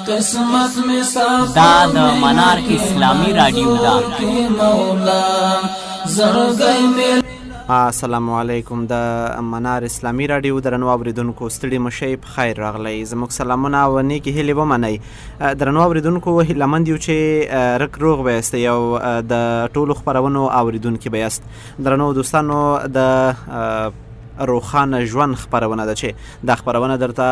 قسمت می سفر دا د منار اسلامی رادیو دا مولا زرګي می السلام علیکم. د منار اسلامی رادیو درنو اوریدونکو ستړي مشئ په خیر راغلی. زموږ سلامونه او نیکې هیلې ومنئ. درنو اوریدونکو هیلهمند یو چې رک روغ به یاستئ او د ټولو خپرونو اوریدونکي به یاست. درنو دوستانو د روخانه ژوند خپرونه ده چې دا خپرونه درته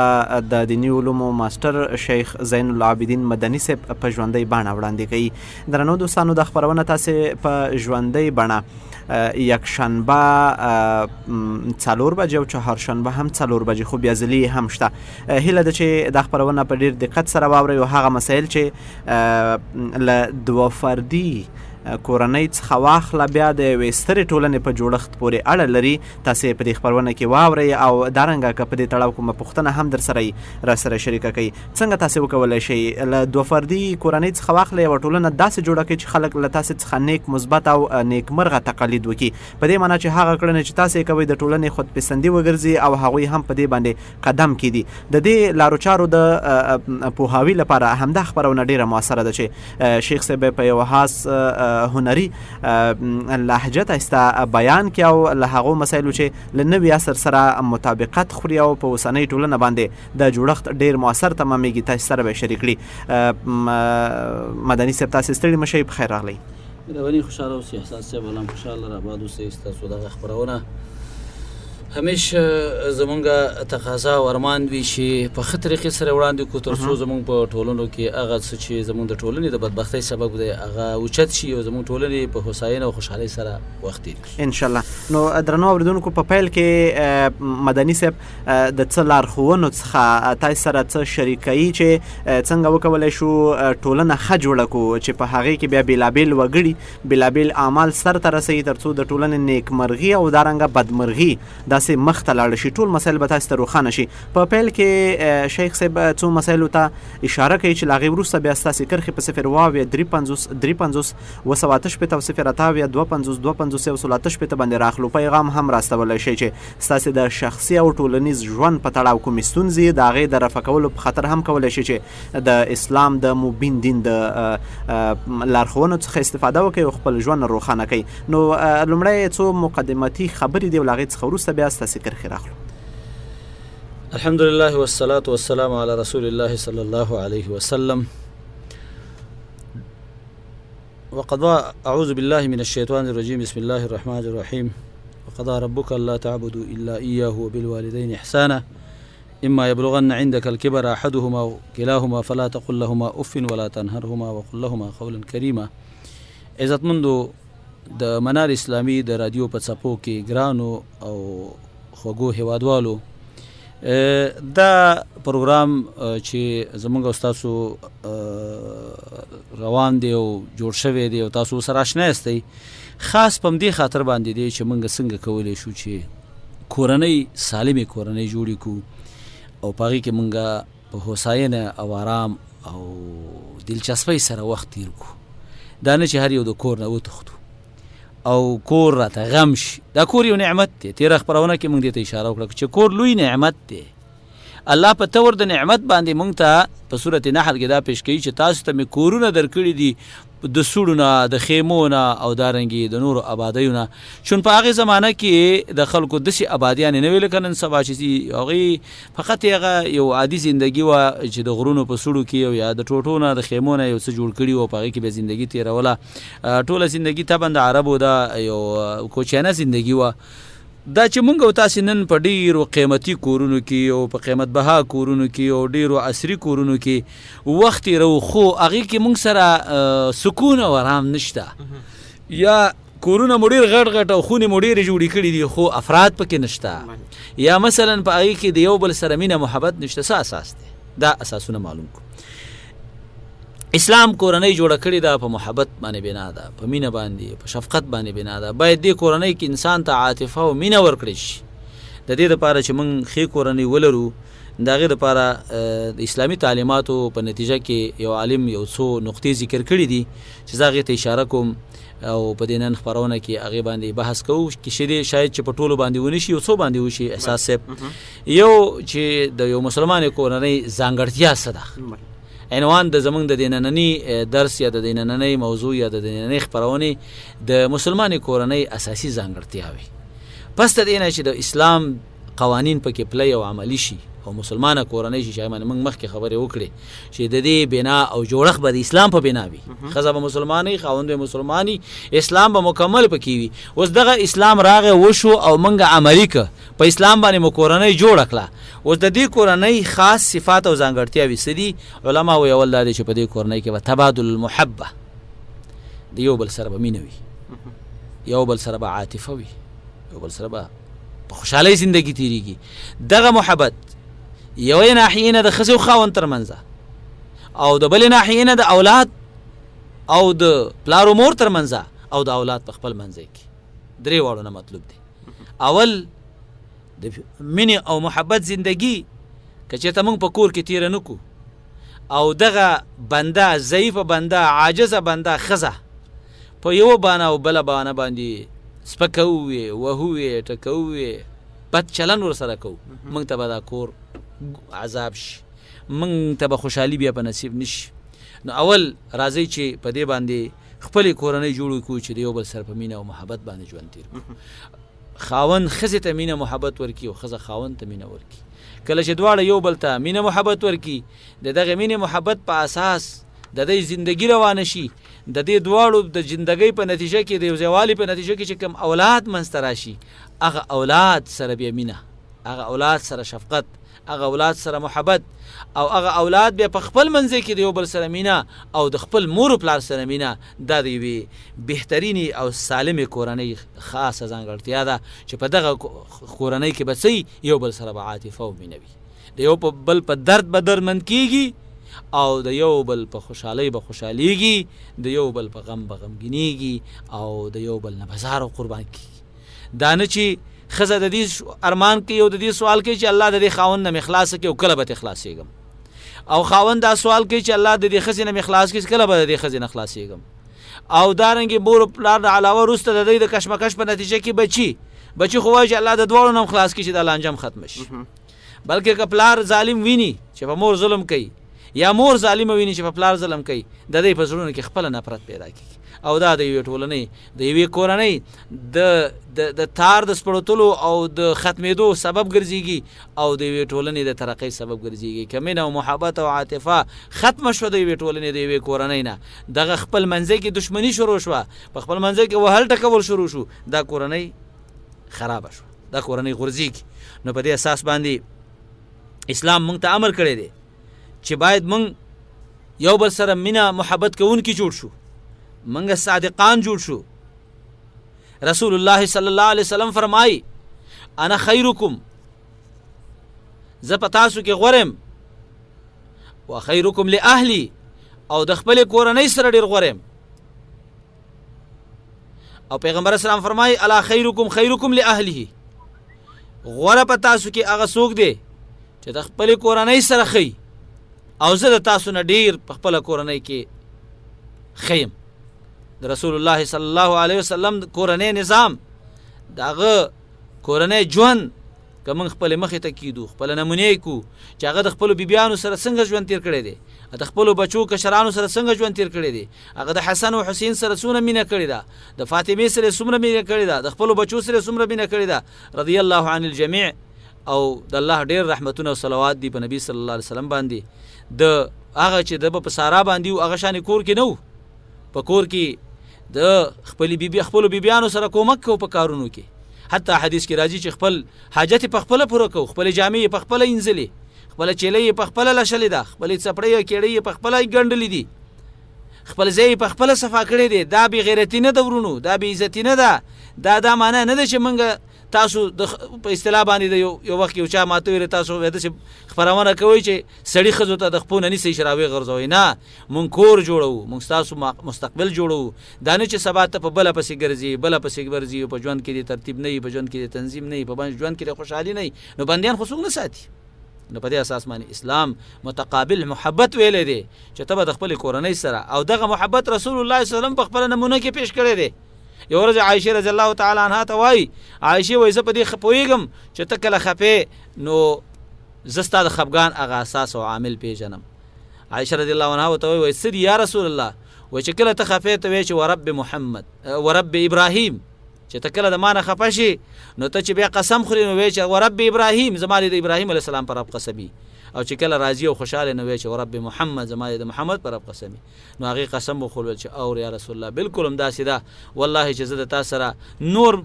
د دیني علومو ماستر شیخ زین العابدین مدني صاحب په ژوندۍ بڼه وړاندې کوي. درنو دوستانو دا خپرونه تاسې په ژوندۍ بڼه یکشنبه 4 بجې او چهارشنبه هم 4 بجې خو بیا ځلې هم شته. هیله ده چې دا خپرونه په ډېر دقت سره واورئ او هغه مسایل چې له دوه فردي کورنۍ څخه واخله بیا د یوې سترې ټولنې په جوړښت پورې اړه لري، تاسې په دې خپرونه کې واورئ او دارنګه که په دې تړاو کومه پوښتنه هم در سره راسره شریکه کوي. څنګه تاسې وکولی شئ له دوه فردي کورنۍ څخه واخله یوه ټولنه داسې جوړه کړئ چې خلک له تاسې څخه نیک مثبت او نیکمرغه تقلید وکړي، په دې معنی چې هغه کړنې چې تاسې کوئ د ټولنې خودپسندي وګرځي او هغوی هم په دې باندې قدم کیدي. د دې لارو چارو د پوهاوي لپاره همدا خپرونه ډېره مؤثره ده چې شیخ صاحب په یو خاص هنري لهجه تاسته بیان کې او له هغو مسایلو چې له نوي عصر سره مطابقت خوري او په اوسنۍ ټولنه باندې د جوړښت ډېر مؤثر تمامېږي، تاسو سره به شریک کړي. مدني صاحب تاسې ستړي مشئ، په خیر راغلی. مهرباني خوشحاله اوسئ. احساس صاحب هم خوشحاله راباد اوسئ. ستاسو دغه خپرونه همیشه زمونږ تقاضا او ارمان وي چې په ښه طریقې سره وړاندې کړو تر څو زمونږ په ټولنو کې هغه څه چې زمونږ د ټولنې د بدبختۍ سبب دی هغه اوچت شي او زمونږ ټولنې په هوساینه او خوشحالۍ سره وخت تېر کړي انشاءالله. نو درنو اورېدونکو په پیل کې مدني صاحب د څه لارښوونو څخه تاسو سره څه شریکوي چې څنګه وکولی شو ټولنه ښه جوړه کړو چې په هغې کې بیا بېلابېل وګړي بېلابېل اعمال سرته رسوي تر څو د ټولنې نیکمرغي او دارنګه بدمرغي داسې مخ ته لاړ شي، ټول مسایل به تاسو ته روښانه شي. په پیل کې شیخ صاحب څو مسایلو ته اشاره کوي چې له هغې وروسته بیا ستاسې کرښې په 0 350 250 باندې راخلو. پیغام هم راستولی شي چې ستاسې د شخصي او ټولنیز ژوند په تړاو کومې ستونزې د هغې د رفع کولو په خاطر هم کولی شي چې د اسلام د مبین دین د لارښوونو څخه استفاده وکړي او خپل ژوند روښانه کوي. نو لومړی څو مقدماتي خبرې دي او له هغې څخه وروسته بیا ستاسې کرښې راخلو. الحمدلله والصلاة والسلام على رسول الله صلى الله عليه وسلم. وقضى أعوذ بالله من الشيطان الرجيم بسم الله الرحمن الرحيم. وقضى ربك ألا تعبدوا إلا إياه وبالوالدين إحسانا إما يبلغن عندك الكبر أحدهما أو كلاهما فلا تقل لهما أف ولا تنهرهما وقل لهما قولا كريما. عزتمندو د منار اسلامی د رادیو په څپو کې ګرانو او خوږو هیوادوالو، دا پروګرام چې زموږ او ستاسو روان دی او جوړ شوی دی او تاسو سره اشنا یاستئ، خاص په همدې خاطر باندې دی چې موږ څنګه کولی شو چې کورنۍ سالمې کورنۍ جوړې کړو او په هغې کې موږ په هوساینه او آرام او دلچسپۍ سره وخت تېر کړو. دا نه چې هر یو د کور نه وتښتو او کور راته غم شي. دا کور یو نعمت دی. تېره خپرونه کې موږ دې ته اشاره وکړه چې کور لوی نعمت دی. الله په تور د نعمت باندې موږ ته په صورت نحل کې دا پیش کوي چې تاسو ته مې کورونه درکړي دي د سوړو نه د خیمو نه او دارنګې د نورو آبادیو نه، چون په هغې زمانه کې د خلکو داسې آبادیانې نه وې لکه نن سبا چې هغې فقط هغه یو عادي زندګي وه چې د غرونو په سوړو کې او یا د ټوټو نه د خیمو نه یو څه جوړ کړي وو، په هغې کې بیا زندګي تېروله. ټوله زندګي طبعا د عربو دا یو کوچیانه زندګي وه. دا چې مونږ او تاسې نن په ډیرو قیمتي کورونو کې او په قیمت بها کورونو کې او ډیرو عصري کورونو کې وخت تېرو، خو هغې کې مونږ سره سکون او آرام نشته. یا کورونه مو ډېر غټ غټ او خونې مو ډېرې جوړې کړي دي خو افراد پکې نشته، یا مثلا په هغې کې د یو بل سره مینه محبت نشته. څه اساس دی؟ دا اساسونه معلوم کړو. اسلام کورنۍ جوړه کړې ده په محبت باندې بنا ده، په مینه باندې، په شفقت باندې بنا ده. باید دې کورنۍ کې انسان ته عاطفه او مینه ورکړی شي. د دې دپاره چې موږ ښې کورنۍ ولرو، د هغې دپاره د اسلامي تعلیماتو په نتیجه کې یو عالم یو څو نقطې ذکر کړي دي چې زه هغې ته اشاره کوم او په دې نن خپرونه کې هغې باندې بحث کوو چې شاید چې په ټولو باندې ونه شي، یو څو باندې وشي. احساس صاحب، یو چې د یو مسلمان کورنۍ ځانګړتیا څه ده؟ عنوان د زمونږ د نننی درس یا د نننی موضوع یا د نننی خپرونې د مسلمانې کورنۍ اساسي ځانګړتیاوې. پس د دې نه چې د اسلام قوانین پکې پلی او عملی شي او مسلمانه کورنۍ شي، چې موږ مخکې خبرې وکړې چې د دې بنا او جوړښت به د اسلام په بنا وي. ښځه به مسلمانۍ، خاوند به مسلماني، اسلام به مکمل پکې وي. اوس دغه اسلام راغی وشو او موږ عملي که په اسلام باندې مو کورنۍ جوړه کړه. اوس د دې کورنۍ خاص صفات او ځانګړتیاوې څه دي؟ علما وایي اول دا دی چې په دې کورنۍ کې به تبادل المحبه، د یو بل سره به مینه وي، یو بل سره به عاطفه وي، یو بل سره به په خوشحالۍ زندگی تیریږي. دغه محبت یوې ناحیې نه د ښځې او خاوند ترمنځ او د بلې ناحیې نه د اولاد او د پلار و مور ترمنځ او د اولاد په خپل منځ کې، درې واړو نه مطلوب دی. اول د مینې او محبت زندگی که چېرته موږ په کور کې تیره نه کړو او دغه بنده، ضعیفه بنده، عاجزه بنده ښځه په یوه بانه او بله بانه باندې سپکه ووې، وهوې، ټکوې، بد چلن ورسره کوو، موږ ته به دا کور عذاب شي، موږ ته به خوشحالي بیا په نصیب نشي. نو اول راځئ چې په دې باندې خپلې کورنۍ جوړې کړو چې د یو بل سره په مینه او محبت باندې ژوند تېر کړو. خاوند ښځې ته مینه محبت ورکړي او ښځه خاوند ته مینه ورکړي. کله چې دواړه یو بل ته مینه محبت ورکړي، د دغه مینې محبت په اساس د دې زندگی روانه شي، د دې دواړو د زندګۍ په نتیجه کې، د یو ځایوالي په نتیجه کې چې کوم اولاد منځته راشي، هغه اولاد سره بیا مینه، هغه اولاد سره شفقت، هغه اولاد سره محبت او هغه اولاد بیا په خپل منځ کې د یو بل سره مینه او د خپل مور پلار سره مینه. دا د یوې بهترینې او سالمې کورنۍ خاصه ځانګړتیا ده چې په دغه کورنۍ کې به یو بل سره به عاطفه او مینه وي، د یو بل په درد به دردمند کېږي او د یو بل په خوشحالۍ به خوشحالیږي، د یو بل په غم به غمګینېږي او د یو بل نه به زار او قربان کېږي. دا نه چې ښځه د دې ارمان کوي او د دې سوال کوي چې الله د دې خاوند نه مې خلاصه کړي او کله به ترې خلاصېږم، او خاوند دا سوال کوي چې الله د دې ښځې نه مې خلاص کړي کله به د دې ښځې نه خلاصېږم. او دارنګې مور و پلار نه علاوه وروسته د دوی د کشمکش په نتیجه کې بچي خو وایي چې الله د دواړو نه هم خلاص کړي چې دا لانجه هم ختمه شي. بلکې که پلار ظالم ویني چې په مور ظلم کوي یا مور ظالمه ویني چې په پلار ظلم کوي، د دې په زړونو کې خپله نفرت پیدا کېږي او دا د یوې ټولنۍ، د یوې کورنۍ د تار د سپړتلو او د ختمېدو سبب ګرځېږي او د یوې ټولنې د ترقۍ سبب ګرځېږي. که مینه او محبت او عاطفه ختمه شوه د یوې ټولنې، د یوې کورنۍ نه، دغه خپل منځۍ کې دښمني شروع شوه، په خپل منځۍ کې وهل ټکول شروع شو، دا کورنۍ خرابه شوه، دا کورنۍ غورځېږي. نو په دې اساس باندې اسلام موږ ته امر کړی دی چې باید موږ یو بل سره مینه محبت کوونکي جوړ شو، موږ صادقان جوړ شو. رسول الله صلی الله علیه وسلم فرمایي انا خیرکم، زه په تاسو کې غوره یم، و خیرکم لاهلی، او د خپلې کورنۍ سره ډېر غوره یم. او پیغمبر اسلام فرمایي الا خیرکم خیرکم لاهله، غوره په تاسو کې هغه څوک دی چې د خپلې کورنۍ سره ښه، او زه د تاسو نه ډېر په خپله کورنۍ کې ښه یم. د رسول الله صلی الله علیه وسلم کورنۍ نظام، د هغه کورنۍ ژوند که موږ خپلې مخې ته کیدو، خپله نمونې یې کړو چې هغه د خپلو بیبیانو سره څنګه ژوند تېر کړی دی، د خپلو بچو کشرانو سره څنګه ژوند تېر کړی دی، هغه د حسن او حسین سره څومره مینه کړې ده، د فاطمې سره څومره مینه کړې ده، د خپلو بچو سره څومره مینه کړې ده، رضی الله عن الجمیع. او د الله ډېر رحمتونه او صلوات دی په نبی صلی الله علیه وسلم باندې. د هغه چې د په سارا باندې و هغه شانې کور کې نه و، په کور کې د خپلو بیبیانو سره کومک کوو په کارونو کې. حتی حدیث کې راځي چې خپل حاجت په خپله پوره کوو، خپلې جامې په خپله اینځلې، خپله چیلۍ په خپله لشلې ده، خپلې څپړۍ او کیړۍ په خپله ګنډلې دي، خپل ځای په خپله صفا کړی دی. دا بې غیرتي نه ده ورونو، دا بې عزتي نه ده، دا معنی نه ده چې موږ تاسو په اصطلاح باندې د یو وخت یو چا ماته ویل تاسو داسې خپرونه کوئ چې سړي ښځو ته د خپو نه نیسئ شرابې غورځوئ. نه، مونږ کور جوړوو، مونږ ستاسو مستقبل جوړوو. دا نه چې سبا ته په بله پسې ګرځي، بله پسې ګرځي، په ژوند کې د ترتیب نه وي، په ژوند کې د تنظیم نه وي، په ژوند کې د خوشحالي نه وي، نو بندیان خو څوک نه ساتي. نو په دې اساس باندې اسلام متقابل محبت ویلی دی چې ته به د خپلې کورنۍ سره، او دغه محبت رسول الله صلی الله علیه وسلم په خپله نمونه کې پیش کړی دی. یو ورځ عایشې رضی الله تعالی عنها ته وایي، عایشې وایي زه په دې پوهېږم چې ته کله خفې نو زه ستا د خفګان هغه اساس او عامل پېژنم. عائشه رضی الله عنها ته وای سید یا رسول الله و چې کله ته خفه ته وای چې ورب محمد ورب ابراهیم چې ته کله د مانه خفه شي نو ته چې بیا قسم خوري نو وای چې ورب ابراهیم زما د ابراهیم علی السلام پر رب قسمی او چې کله راضی او خوشاله نو وای چې ورب محمد زما د محمد پر رب قسمی نو هغه قسم وخول چې او یا رسول الله بالکل هم داسې ده والله چې زه د تاسو سره نور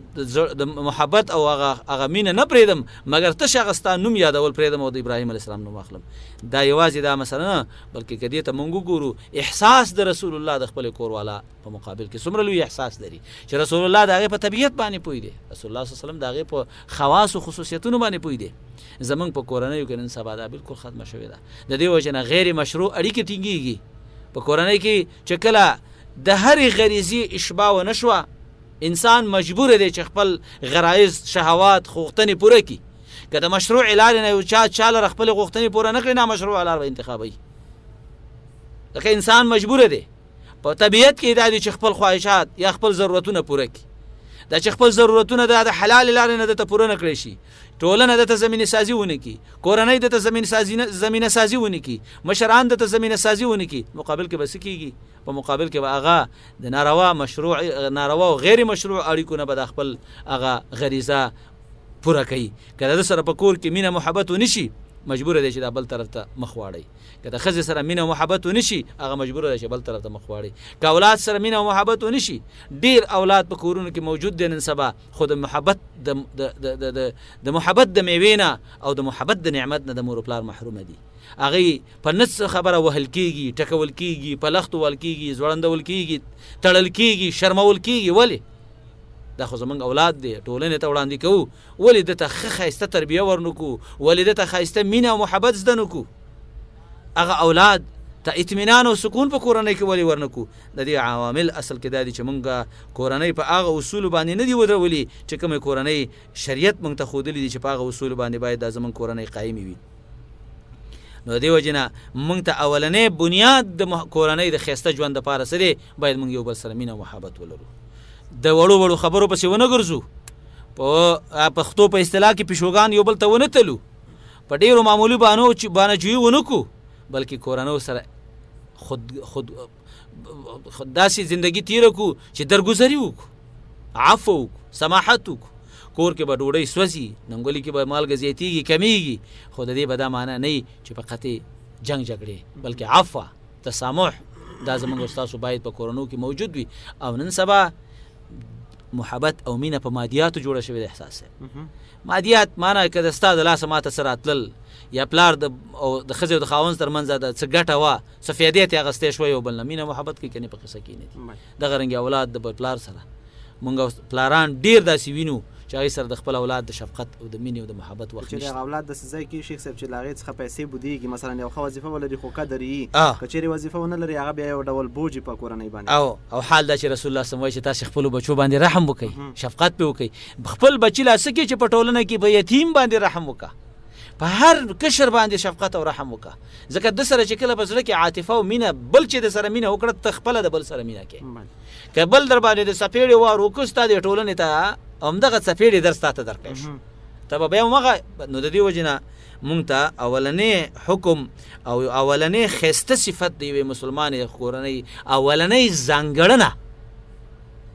د محبت او هغه مینه نه پریدم مګر ته شغستان نوم یادول پریدم او د ابراهیم علی السلام نوم اخلم دا یوازې دا مثلا بلکې کدی ته مونږ ګورو احساس د رسول الله د خپل کور والا په مقابل کې څومره لوی احساس لري چې رسول الله دغه په طبیعت باندې پوي دی رسول الله صلی الله علیه وسلم دغه په خواص او خصوصیتونو باندې پوي دی زمونږ په کورنۍ کې نن سبا دا بالکل ختمه شوې ده د دې وجه نه غیر مشروع اړیکې ټینګيږي په کورنۍ کې چې کله د هرې غریزي اشباع و نشوه انسان مجبور دی چې خپل غرایز شهوات غوښتنې پوره کړي که د مشروع لارې نه یو چا لره خپلې غوښتنې پوره نه کړي نامشروع لار به انتخابوي ځکه انسان مجبور دی په طبیعت کې دا دی چې خپل خواهشات یا خپل ضرورتونه پوره کړي دا چې خپل ضرورتونه د حلال لارې نه دته پوره نه کړی شي ټولنه دته زمینه سازي ونه کی کورنۍ دته زمینه سازي ونه کی مشران دته زمینه سازي ونه کی مقابل کې بس کیږي په مقابل کې به هغه د ناروا او غیر مشروع اړیکو نه به خپل هغه غریزه پوره کوي کله د سره په کور کې مینه محبت ونشي مجبور دی چې د بل طرف ته مخ واړي که د ښځې سره مینه او محبت ونشي هغه مجبور دی چې بل طرف ته مخ واړي که اولاد سره مینه او محبت ونشي ډیر اولاد په کورونو کې موجود دي نن سبا خو د محبت د محبت د میوې نه او د محبت د نعمت نه د مور پلار محروم دي هغه په نس خبره وهل کیږي ټکول کیږي په لخت ول کیږي زوړندول کیږي تړل کیږي شرمول کیږي ولی دا خو زمونږ اولاد دی ټولنې ته وړاندې کوو ولې دته ښایسته تربیه ورنکو ولې دته ښایسته مینه او محبت زده نکو هغه اولاد ته اطمینان او سکون په کورنۍ کې ولې ورنکو د دې عوامل اصل کې دا دي چې مونږ کورنۍ په هغه اصول باندې نه دی ودرولي چې کومه کورنۍ شریعت مونږ ته ښودلي دي چې په هغه اصول باندې باید د زمونږ کورنۍ قایمه وي نو دی وجنه مونږ ته اولنې بنیاد د کورنۍ د خیسته ژوند لپاره سره باید مونږ یو بل سره مینه او محبت ولرو د وړو خبرو پسې ونه ګرځو په پښتو په اصطلاح کې پښوګان یو بل ته ونه تلو په ډیرو معمولی باندې جوړي ونه کو بلکې کورنۍ سره خود داسې زندگی تیر کو چې درگذری وکړو عفو وکړو سماحت وکړو کور کې به ډوډۍ سوځي ننګولي کې به مالګه زیاتیږي کمیږي خو د دې به دا معنی نه چې په قطع جنگ جګړې بلکې عفو تسامح دا زموږ استادو باید په کورنۍ کې موجود وي او نن سبا محبت او مینه په مادیاتو جوړه شوی د احساس مادیات معنی که د استاد لاس ماته سره تل یا پلار د خځې او د خاوند ترمنځ د څه ګټه وا څه فایدې ته غستې شوی او بل مینه محبت کې کني په قصه کې نه دي د غرنګ اولاد د پلار سره مونږ پلاران ډیر داسې وینو چې هغه سره د خپل اولاد د شفقت او د مینې او د محبت وخت چې د اولاد د سزا کې شیخ صاحب چې لاغې څخه پیسې بودیږي مثلا یو خو وظیفه ولري خو قدرې کچېری وظیفه ونه لري هغه بیا یو ډول بوج په کورنۍ باندې او حال دا چې رسول الله صلی الله علیه وسلم چې تاسو خپل بچو باندې رحم وکړي شفقت په وکړي خپل بچی لاسه کې چې په ټولنه کې به یتیم باندې رحم وکړه په هر کشر باندې شفقت او رحم وکړه ځکه د سره چې کله بزړه کې عاطفه او مینه بل چې د سره مینه وکړه تخپل د بل سره مینه کې کبل در باندې د سپېړې وارو کوستا د ټولنې ته همدغه سپېړې درس ته درکښ ته به مغه نو د دې وجنه مونږ ته اولنې حکم او اولنې خسته صفت دی مسلمان کورنۍ اولنې ځانګړنه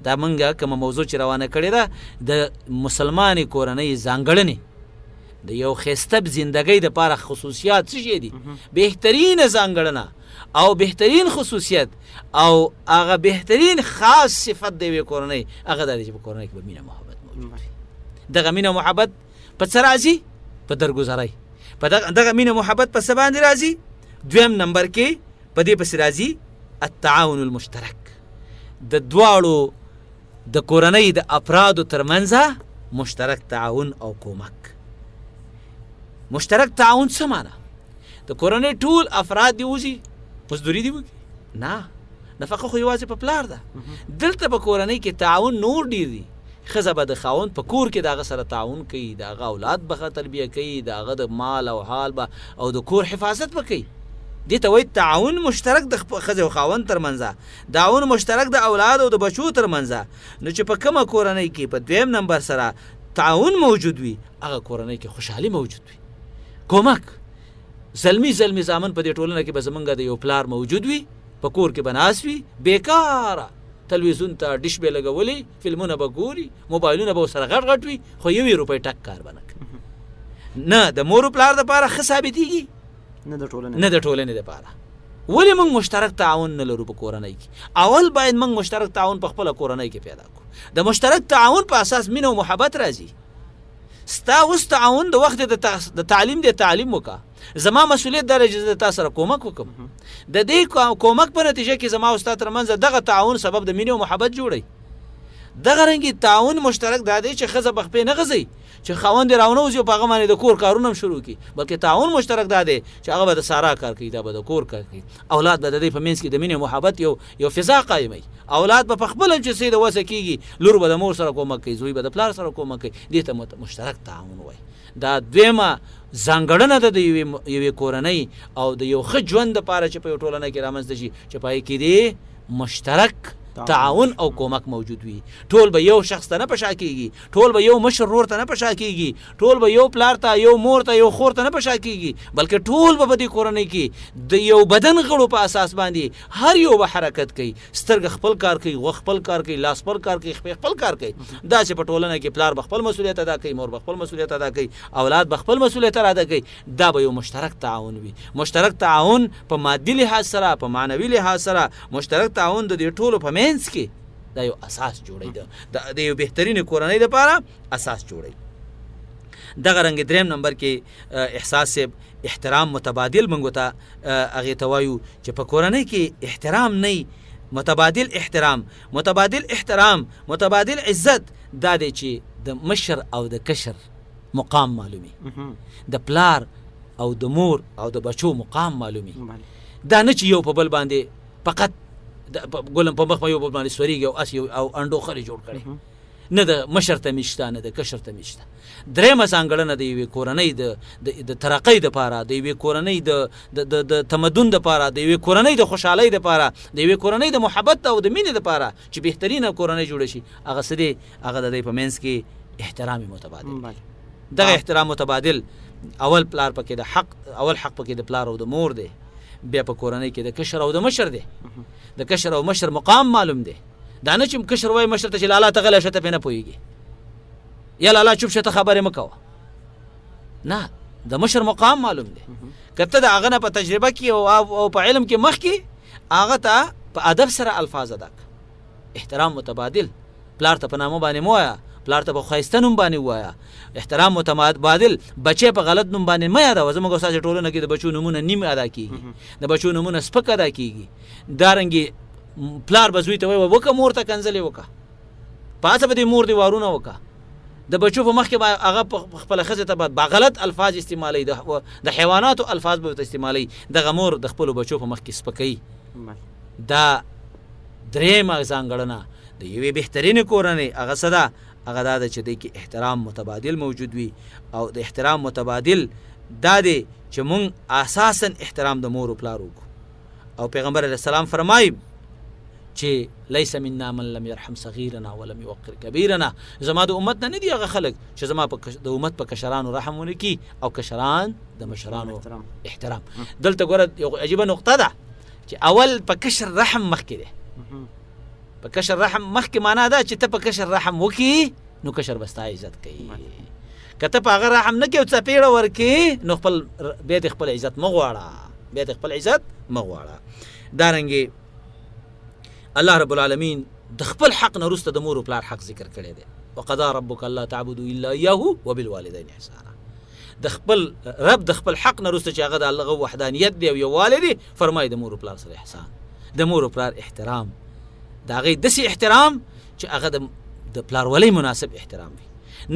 دا مونږه کوم موضوع چې روانه کړې ده د مسلمان کورنۍ ځانګړنې د یو خسته زندګۍ د لپاره خصوصیات څه دي بهترین ځانګړنه او بهترین خصوصیت او هغه بهترین خاص صفت دی کورنۍ هغه د دې په کورنۍ کې مینه محبت موجود دغه مینه محبت په څه راځي په درگذرای په دغه مینه محبت په څه باندې راځي دویم نمبر کې په دې پس راځي التعاون المشترک د دواړو د کورنۍ د افرادو ترمنځ مشترک تعاون او کومک مشترک تعاون څه معنی د کورنۍ ټول افراد دی وځي مزدوري دی وکړي نه نفقه خو یوازې په پلار ده دلته په کورنۍ کې تعاون نور ډیر دی ښځه به د خاوند په کور کې دغه سره تعاون کوي دغه اولاد به تربیه کوي دغه د مال او حال به او د کور حفاظت به کوي دې ته وایي تعاون مشترک د ښځې او خاوند ترمنځ تعاون مشترک د اولاد او د بچو ترمنځ نو چې په کومه کورنۍ کې په دویم نمبر سره تعاون موجود وي هغه کورنۍ کې خوشحالي موجود وي کومک زلمی زامن په دې ټولنه کې به زمونږ د یو پلار موجود وي، په کور کې به ناست وي، بیکاره تلویزیون ته ډش به لګولي، فلمونه به ګوري، موبایلونه به ورسره غټ وي، خو 1 روپۍ ټک کار به نه کوي. نه د مور و پلار دپاره ښه ثابتېږي، نه د ټولنې دپاره. ولې موږ مشترک تعاون نه لرو په کورنۍ کې؟ اول باید موږ مشترک تعاون په خپله کورنۍ کې پیدا کړو. د مشترک تعاون په اساس مینه او محبت راځي. ستا اوس تعاون د وخت د تعلیم د تعلیم وکړه، زما مسؤلیت دا چې زه تا سره کومک وکړم. د دې کومک په نتیجه کې زما او ستا ترمنځ دغه تعاون سبب د مینې او محبت جوړوي. دغه رنګې تعاون مشترک دا دی چې ښځه په خپې نه غځوي، چې خاوند یې راونوځي او په هغه باندې د کور کارونه هم شروع کړي، بلکې تعاون مشترک دا دی چې هغه به د سارا کار کوي، دا به د کور کار کوي. اولاد به د دې په منځ کې د مینې او محبت یو فضا قایموي. اولاد به په خپله چې څه د وسه کېږي، لور به د مور سره کومک کوي، زوی به د پلار سره کومک کوي. دې ته مشترک تعاون وایي. دا دویمه ځانګړنه ده د یوې کورنۍ او د یو ښه ژوند دپاره چې په یو ټولنه کې رامنځته شي، چې په هغې کې دی مشترک تعاون او کومک موجود وي. ټول به یو شخص ته نه پشا کېږي، ټول به یو مشر ورور ته نه پشا کېږي، ټول به یو پلار ته، یو مور ته، یو خور ته نه پشا کېږي، بلکې ټول به په دې کورنۍ کې د یو بدن غړو په اساس باندې هر یو به حرکت کوي. سترګه خپل کار کوي، غوږ خپل کار کوي، لاس خپل کار کوي، خپې خپل کار کوي. دا چې په ټولنه کې پلار به خپل مسؤلیت ادا کوي، مور به خپل مسؤلیت ادا کوي، اولاد به خپل مسؤلیت ادا کوي. دا به یو مشترک تعاون وي. مشترک تعاون په مادي لحاظ سره، په معنوي لحاظ سره، مشترک تعاون د دې ټولو په منځ کې دا یو اساس جوړوي، د یو بهترین کورنۍ لپاره اساس جوړوي. دغه رنګ دریم نمبر کې احساس احترام متبادل موږ ته هغې ته وایو چې په کورنۍ کې احترام نه، متبادل احترام، متبادل عزت دا دی چې د مشر او د کشر مقام معلومي، د پلار او د مور او د بچو مقام معلومي. دا نه چې یو په بل باندې فقط ګلم په مخ په یو بل باندې سورېږي او اس او انډو خرې جوړ کړي، نه د مشر ته میشته، نه د کشر ته میشته. درېیمه ځانګړنه د یوې کورنۍ د ترقۍ دپاره، د یوې کورنۍ د تمدن دپاره، د یوې کورنۍ د خوشحالۍ دپاره، د یوې کورنۍ د محبت او د مینې دپاره چې بهترینه کورنۍ جوړه شي، هغه څه دی؟ هغه د دې په منځ کې احترام متبادل. دغه احترام متبادل اول پلار پکې د حق، اول حق پکې د پلار او د مور دی، بیا په کورنۍ کې د کشر او د مشر دی. د کشر او مشر مقام معلوم دی. دا نه چې کشر وای مشر ته چې لالا ته غلی شه ته پې نه پوهېږي، یا لالا چوپ شه ته خبرې مه کوه. نه، د مشر مقام معلوم دی. که ته د هغه نه په تجربه کې او په علم کې مخکې، هغه ته په ادب سره الفاظ ادا کړه. احترام متبادل. پلار ته په نامه باندې مه وایه، پلار ته په ښایسته نوم باندې ووایه. احترام متبادل. بچی په غلط نوم باندې مه یادوه. زموږ ستاسې ټولنه کې د بچو نومونه نیم ادا کېږي، د بچو نومونه سپک ادا کېږي. دارنګې پلار به زوی ته وایي وکړه مور ته کنځلې وکړه، پاسه به دې مور دې وارونه وکړه. د بچو په مخ کې هغه خپله ښځې ته به غلط الفاظ استعمالوي، د حیواناتو الفاظ به ورته استعمالوي. دغه مور د خپلو بچو په مخ کې سپکوي. دا درېیمه ځانګړنه د یوې بهترینې کورنۍ هغه څه ده؟ هغه دا ده چې دی کې احترام متبادل موجود وي. او د احترام متبادل دا دی چې مونږ اساساً احترام د مور و پلار وکړو. او پیغمبر علیه السلام فرمایي چې لیس منا من لم يرحم صغیرنا ولم یوقر کبیرنا. زما د امت نه ندي هغه خلک چې زما د امت په کشرانو رحم ونه کي او کشران د مشرانو احترام. دلته ګوره یو عجیبه نقطه ده چې اول په کشر رحم مخکې دی. په کشر رحم مخکې معنا ده چې ته په کشر رحم وکي نو کشر به ستا عزت کوي. که ته په هغه رحم نه کوې او څپېړه ورکې نو بیا دې خپل عزت مه غواړه. دارنګې الله رب العالمین د خپل حق نه وروسته د مور و پلار حق ذکر کړی دی. وقضا ربک الله تعبدوا الا ایاه وبالوالدین احسانا. د خپل رب د خپل حق نه وروسته چې هغه د الله وحدانیت دی او یووالی دی، فرمایي د مور و پلار سره احسان، د مور و پلار احترام، د هغې داسې احترام چې هغه د پلارولۍ مناسب احترام وي.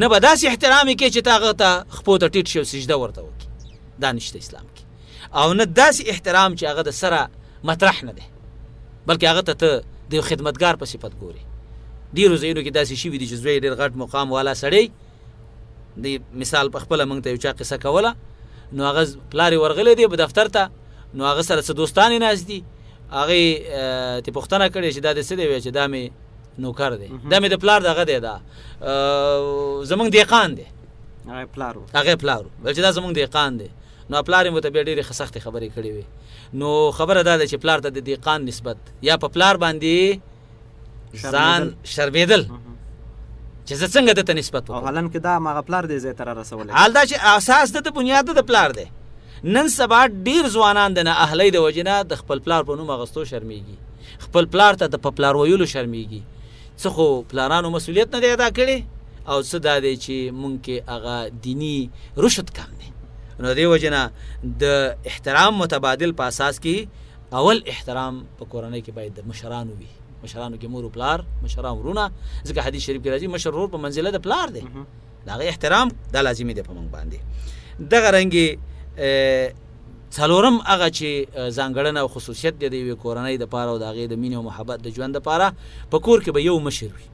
نه به داسې احترام یې کوې چې ته هغه ته خپو ته ټیټ شي او سجده ورته وکړي. دا نشته اسلام کې. او نه داسې احترام چې هغه د سره مطرح نه دی، بلکې هغه ته د یو خدمتګار په صفت ګوري. ډېرو ځایونو کې داسې شوي دي چې زوی ډېر غټ مقام والا سړی دی. مثال په خپله موږ ته یو چا قصه کوله، نو هغه پلار یې ورغلی دی په دفتر ته، نو هغه سره څه دوستان یې ناست دي. هغې ته پوښتنه کړې چې دا د څه دی؟ وایي چې دا مې نوکر دی، دا مې د پلار دغه دی، دا زمونږ دهقان دی. هغې پلار ویل چې دا زمونږ دهقان دی. نو پلار مو ته بیا ډېرې سختې خبرې کړې وې. نو خبره دا ده چې پلار ته د دیقان نسبت یا په پلار باندې ځان شرمېدل چې زه څنګه دته نسبت او وکړم. حالان کې دا مغه پلار دې ځای ته را رسولی. حال دا چې اساس د بنیاد د پلار دی. نن سبا ډیر ځوانان د نه اهلی د وجې نه د خپل پلار په نوم اخیستو شرمېږي، خپل پلار ته د په پلار ویلو شرمېږي. څه خو پلارانو مسؤلیت نه دی ادا کړی او څه دا دی چې مونږ کې هغه دیني رشد کم دی. نو دې وجې نه د احترام متبادل په اساس کې اول احترام په کورنۍ کې باید د مشرانو وي. مشرانو کې مور و پلار، مشران ورونه، ځکه حدیث شریف کې راځي مشر ورور په منزله د پلار دی. د هغې احترام دا لازمي دی په موږ باندې. دغه رنګې څلورم هغه چې ځانګړنه او خصوصیت دی د یوې کورنۍ دپاره او د هغې د مینې او محبت د ژوند دپاره، په کور کې به یو مشر وي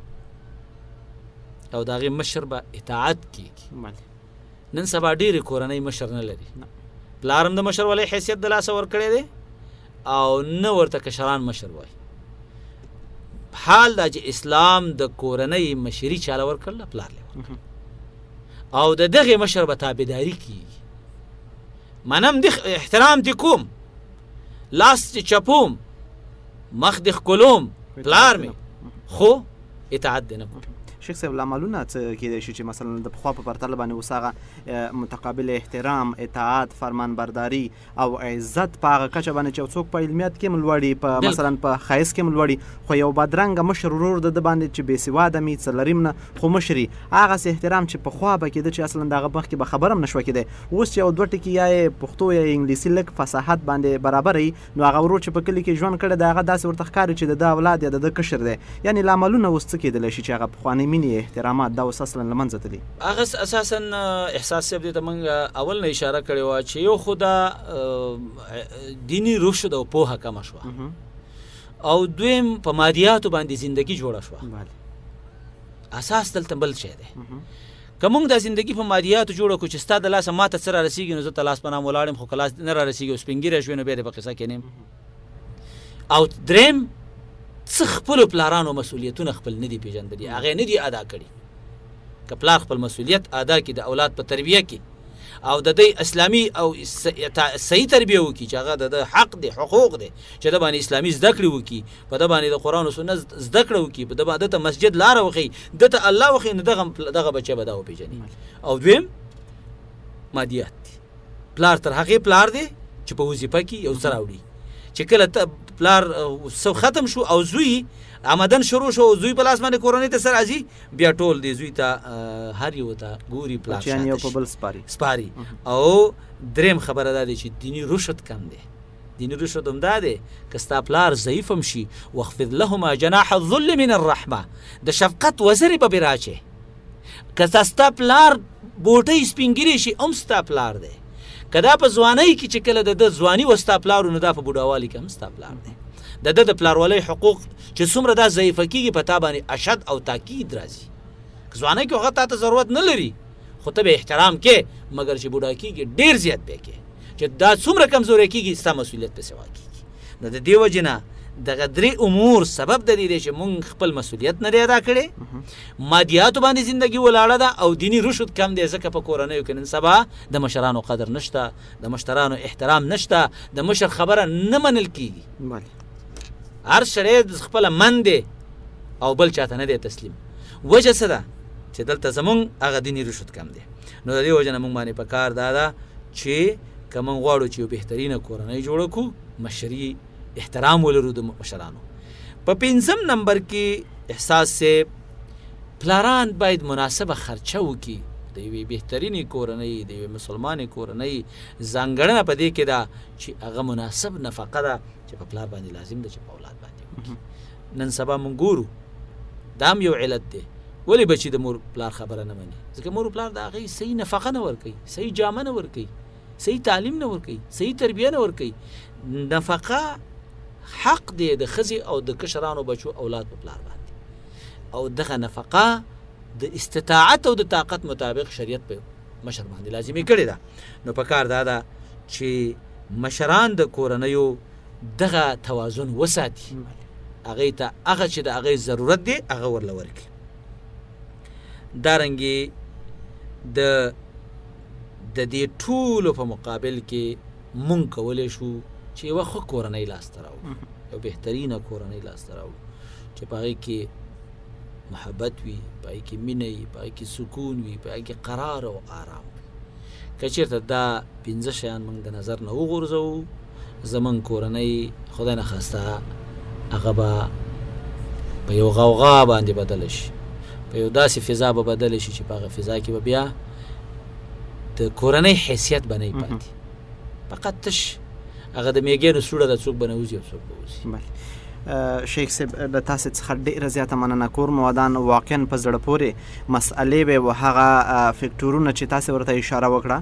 او د هغې مشر به اطاعت کېږي. نن سبا ډېرې کورنۍ مشر نه لري. پلار هم د مشر ولی حیثیت د لاسه ورکړی دی او نه ورته کشران مشر وایي. حال دا چې اسلام د کورنۍ مشري چاله ورکړله؟ پلار له او د دغې مشر به تابعداري کېږي. منم د احترام دې کوم، لاس دې چپوم، مخ دې ښکلوم، پلار مې، خو اطاعت دې نه کوم. شیخ صاحب لاملونه څه کیدای شي چې مثلا د پخوا په پرتله باندې اوس هغه متقابل احترام، اطاعت، فرمانبرداري او عزت په هغه کچه باندې چې څوک په علمیت کې هم لوړي، په مثلا په ښایست کې هم لوړي، خو یو بدرنګه مشر ورور د باندې چې بېسواده مي څه لریم نه خو مشري هغسې احترام چې پخوا به کېده چې اصلا د هغه مخکې به خبر هم نه شوه کېدی. اوس چې یو دوه ټکي یا یې پښتو یا انګلیسي لږ فصاحت باندې برابروي نو هغه ورور چې په کلي کې ژوند کړی د هغه داسې ورته ښکاري چې د ده اولاد یا د ده کشر دی. یعنې لاملونه اوس څه کېدلی شي چې هغه پخوانۍ مینې احترامات دا اوس اصلا له منځه تلي؟ هغه اساسا احساس صاحب دې ته موږ اول نه اشاره کړې وه چې یو خو دا دیني رشد او پوهه کمه شوه او دویم په مادیاتو باندې زندگی جوړه شوه. اساس دلته بل شی دی. که موږ دا زندگی په مادیاتو جوړه کړو چې ستا د لاسه ما ته څه را رسېږي نو زه ته لاس په نام ولاړ یم خو که لاس نه را رسېږي او سپین ږیری شوې نو بیا دې په قصه کې نیم. او دریم څه خپلو پلارانو مسؤلیتونه خپل نه دي پېژندلي، هغې نه دي ادا کړي. که پلار خپل مسؤلیت ادا کړي د اولاد په تربیه کې او د دې اسلامي او صحیح تربیه وکړي چې هغه د حق دی، حقوق دی، چې د باندې اسلامي زده کړې وکړي، په د باندې د قرآن او سنت زده کړه وکړي، په د باندې ته مسجد لاره وښیي، دته الله وښیي، نو دغه بچه به دا وپېژني. او دویم مادیات دي. پلار تر هغې پلار دی چې په وظیفه کې یو څه راوړي. چې کله ته پلار ختم شو او زوی آمدن شروع شو او زوی په لاس باندې کورنۍ ته سر راځي، بیا ټول دی زوی ته هر یو ته ګوري، پلار یو په بل سپاري. او دریم خبره دا دی چې دیني رشد کم دی. دیني رشد هم دا دی که ستا پلار ضعیف هم شي واخفض لهما جناح الذل من الرحمه، د شفقت وزرې به پرې راچې. که ستا پلار بوټۍ سپین ږیری شي هم ستا پلار دی. که دا په ځوانۍ کې چې کله د ده ځواني و ستا پلار نو دا په بوډاوالي کې هم ستا پلار دی. د ده د پلارولۍ حقوق چې څومره دا ضعیفه کېږي په تا باندې اشد او تاکید راځي. که ځوانۍ کې هغه تا ته ضرورت نه لري خو ته به احترام کې، مګر چې بوډا کېږي ډېر زیات به کې چې دا څومره کمزوری کېږي ستا مسؤلیت پسې واقعېږي. نو د دې وجې نه دغه درې امور سبب د دې دی چې مونږ خپل مسؤلیت نه دی ادا کړی، مادیاتو باندې زندگی ولاړه ده او دیني رشد کم دی. ځکه په کورنیو کې نن سبا د مشرانو قدر نشته، د مشرانو احترام نشته، د مشر خبره نه منل کېږي. هر سړی خپله من دی او بل چاته نه دی تسلیم. وجه څه ده چې دلته زمونږ هغه دیني رشد کم دی. نو د دې وجه نه مونږ باندې په کار دا ده چې که مونږ غواړو چې یو بهترینه کورنۍ جوړه کړو، مشري احترام ولرو د مشرانو. په 5م نمبر کې احساس صاحب پلاران باید مناسبه خرچه وکړي د یوې بهترینې کورنۍ، د یوې مسلمانې کورنۍ. ځانګړنه په دې کې ده چې هغه مناسب نفقه ده چې په پلار باندې لازم ده چې په اولاد باندې وکړي. نن سبا مونږ ګورو دا هم یو علت دی ولې بچي د مور پلار خبره نه مني، ځکه مور پلار د هغې صحیح نفقه نه ورکوي، صحیح جامه نه ورکوي، صحیح تعلیم نه ورکوي، صحیح تربیه نه ورکوي. نفقه حق دی د ښځې او د کشرانو بچو اولاد په پلار باندې، او دغه نفقه د استطاعت او د طاقت مطابق شریعت په مشر باندې لازمي کړې ده. نو په کار دا ده چې مشران د کورنیو دغه توازن وساتي، هغې ته هغه چې د هغې ضرورت دی هغه ورله ورکړي. دارنګې د د دې ټولو په مقابل کې مونږ کولی شو چې یوه ښه کورنۍ لاسته راوړو، یو بهترینه کورنۍ لاسته راوړو چې په هغې کې محبت وي، په هغې کې مینه وي، په هغې کې سکون وي، په هغې کې قرار او آرام وي. که چېرته دا 5 شیان موږ د نظر نه وغورځوو، زموږ کورنۍ خدای نخواسته هغه به په یو غوغا باندې بدله شي، په یو داسې فضا به بدله شي چې په هغه فضا کې به بیا د کورنۍ حیثیت به نه پاتې، فقط تش هغه د میږیانو سوړه ده، څوک به نه وځي او څوک به وځي. شیخ صاحب له تاسې څخه ډېره زیاته مننه. کور مودان واقعا په زړه پورې مسئلې به و هغه فکټورونه چې تاسې ورته اشاره وکړه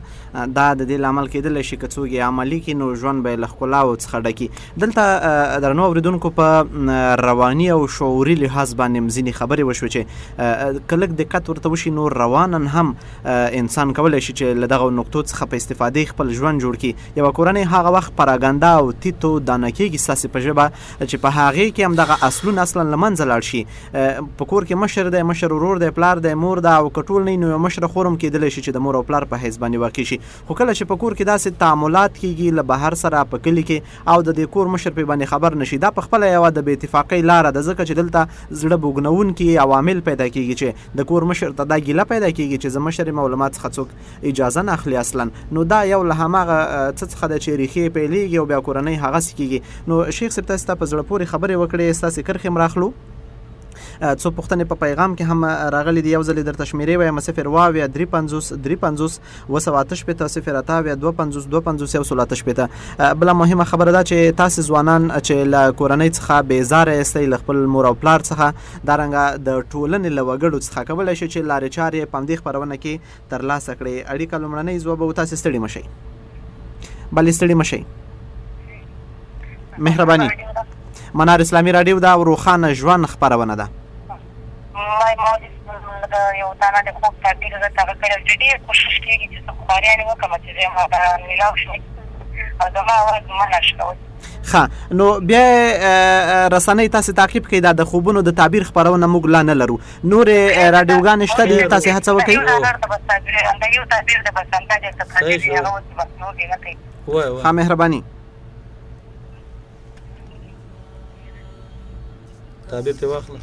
دا د دې لامل کېدلی شي که څوک یې عملي کړي نو ژوند به یې له ښکلاو څخه ډکي. دلته درنو اورېدونکو په رواني او شعوري لحاظ باندې ځینې خبرې وشوې چې که لږ دقت ورته وشي نو روانا هم انسان کولی شي چې له دغه نقطو څخه په استفادې خپل ژوند جوړ کړي. یوه کورنۍ هغه وخت پراګنده او تیتو دانه کېږي ستاسې په ژبه چې په هغې کې هم دغه اصلونه اصلا له منځه لاړ شي. په کور کې مشر دی، مشر ورور دی، پلار دی، مور ده، او که ټول نه وي نو یو مشره خور هم کېدلی شي چې د مور او پلار په حیث باندې واقع شي. خو کله چې په کور کې داسې تعاملات کېږي له بهر سره په کلي کې او د دې کور مشر پرې باندې خبر نه شي، دا په خپله یوه د بې اتفاقۍ لاره ده، ځکه چې دلته زړه بوږنونکي عوامل پیدا کېږي چې د کور مشر ته دا ګیله پیدا کېږي چې زه مشر یم او له ما څخه څوک اجازه نه اخلي اصلا. نو دا یو له هماغه څه څخه ده چې ریښې پیلېږي او بیا کورنۍ هغسې کېږي. نو شیخ صاحب تاسې ته په زړه پورې خبرې وکړې، ستاسې کرښې هم راخلو، څو پوښتنې په پیغام کې هم راغلي دي. یو ځل یې درته شمېرې وایم: 0 350 350 288 0 250 250 188. بله مهمه خبره ده چې تاسې ځوانان چې له کورنۍ څخه بېزاره یاستئ، له خپل مور او پلار څخه، دارنګه د ټولنې له وګړو څخه کولی شئ چې لارې چارې په همدې خپرونه کې ترلاسه کړئ. اړیکه لومړنۍ ځواب به تاسې ستړي مه شئ، بلې ستړي مه شئ، مهرباني. منار اسلامي راډیو دا روښانه ژوند خپرونه ده. یو دانه د خوب تعبیر راته هغه کړی چې ډېر کوشش کېږي چې زه خواريانې وکړم چې زه هغه میلاو شم او زما اواز منع شي کولی. ښه، نو بیا رسنۍ تاسې تعقیب کړئ. دا د خوبونو د تعبیر خپرونه موږ لا نه لرو، نورې راډیوګانې شته دي، تاسې هڅه وکړئ. یو تعبیر د پرسنټاج څخه تعبیر هغه اوس بس نور دې نه کوي. ښه، مهرباني. تعبیر ته واخله.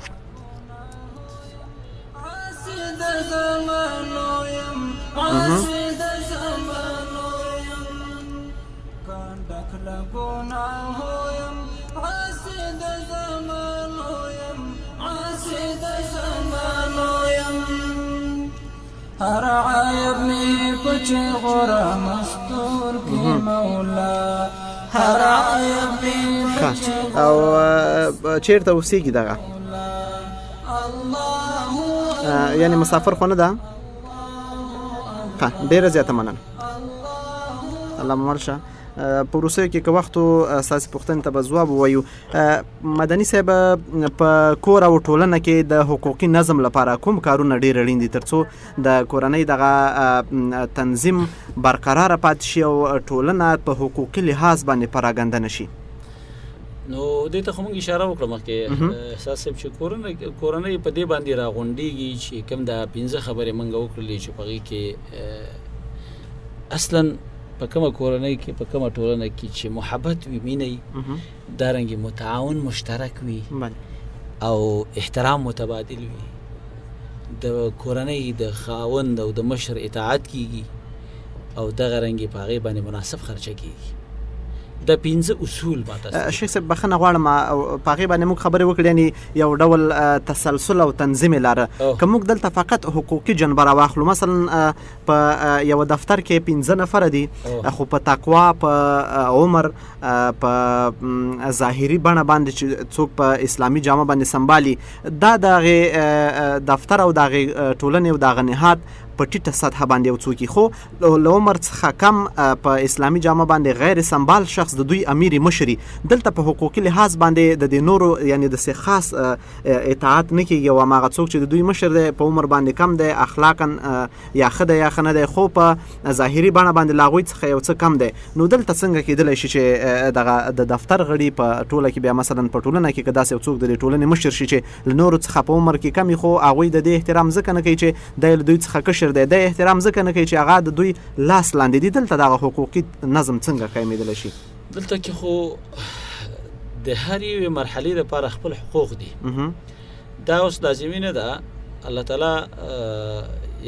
هر عیب می پچ غره مستور کی مولا، هر عیب می پچ او چیرته اوسېږي دغه یعنی مسافر خو نه ده؟ ښه، ډېره زیاته مننه. الله مو مل شه. په وروستیو کې که وخت و ستاسې پوښتنې ته به ځواب ووایو. مدني صاحب، په کور او ټولنه کې د حقوقي نظم لپاره کوم کارونه ډېر اړین دي تر څو د کورنۍ دغه تنظیم برقراره پاتې شي او ټولنه په حقوقي لحاظ باندې پراګنده نه شي؟ نو دې ته خو موږ اشاره وکړه مخکې احساس صاحب چې کورنۍ په دې باندې راغونډېږي چې کوم دا 5 خبرې موږ وکړلې چې په هغې کې اصلا په کومه کورنۍ کې په کومه ټولنه کې چې محبت وي، مینه وي، دارنګې متعاون مشترک وي او احترام متبادل وي، د کورنۍ د خاوند او د مشر اطاعت کېږي او دغه رنګې په هغې باندې مناسب خرچه کېږي. د 5 اصول ماته شیخ صاحب بخښنه غواړم، په هغې باندې موږ خبرې وکړې، یعنې یو ډول تسلسل او تنظیم یې لاره. که موږ دلته فقط حقوقي جنبه راواخلو، مثلا په یوه دفتر کې 15 نفره دي، خو په تقوا، په عمر، په ظاهري بڼه باندې چې څوک په اسلامي جامه باندې سنبالي، دا د هغې دفتر او د هغې ټولنې او د هغه نهاد په ټیټه سطحه باندې یو څوک، خو له عمر څخه کم په اسلامي جامه باندې غیر سنبال شخص د دوی امیر مشري. دلته په حقوقي لحاظ باندې د دې نورو یعنی د څه خاص اطاعت نه کېږي او هماغه څوک چې د دوی مشر دی په عمر باندې کم دی، اخلاقا یا ښه دی یا ښه نه دی، خو په ظاهري بڼه باندې له هغوی څخه یو څه کم دی. نو دلته څنګه کېدلی شي چې دغه د دفتر غړي په ټوله کې بیا مثلا په ټولنه کې که داسې یو څوک د دې ټولنې مشر شي چې له نورو څخه په عمر کې کم وي، خو هغوی د دې احترام ځکه نه کوي چې دی له دوی څخه کشر مشر دی د احترام ځکه نه کوي چې هغه د دوی لاس لاندې دي. دلته دغه حقوقي نظم څنګه قایمېدلی شي؟ دلته کې خو د هر یوې مرحلې لپاره خپل حقوق دي. دا اوس لازمي نه ده الله تعالی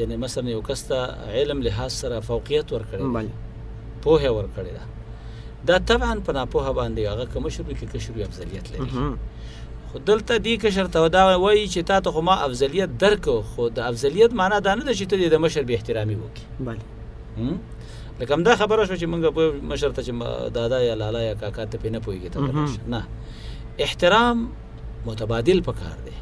یعنی مثلا یو کس ته علم لحاظ سره فوقیت ورکړی دی، پوهه ورکړې ده. دا طبعا په ناپوهه باندې هغه که مشر وي که کشر وي افضلیت لري. خو دلته دې کشر ته دا وایي چې تا ته خو ما افضلیت درکو، خو د افضلیت معنا دا نه ده چې ته د مشر بې احترامي وکړي. لکه همدا خبره شوه چې موږ په مشر ته چې دادا یا لالا یا کاکا ته پې نه پوهېږي ته نه، احترام متبادل پکار دی.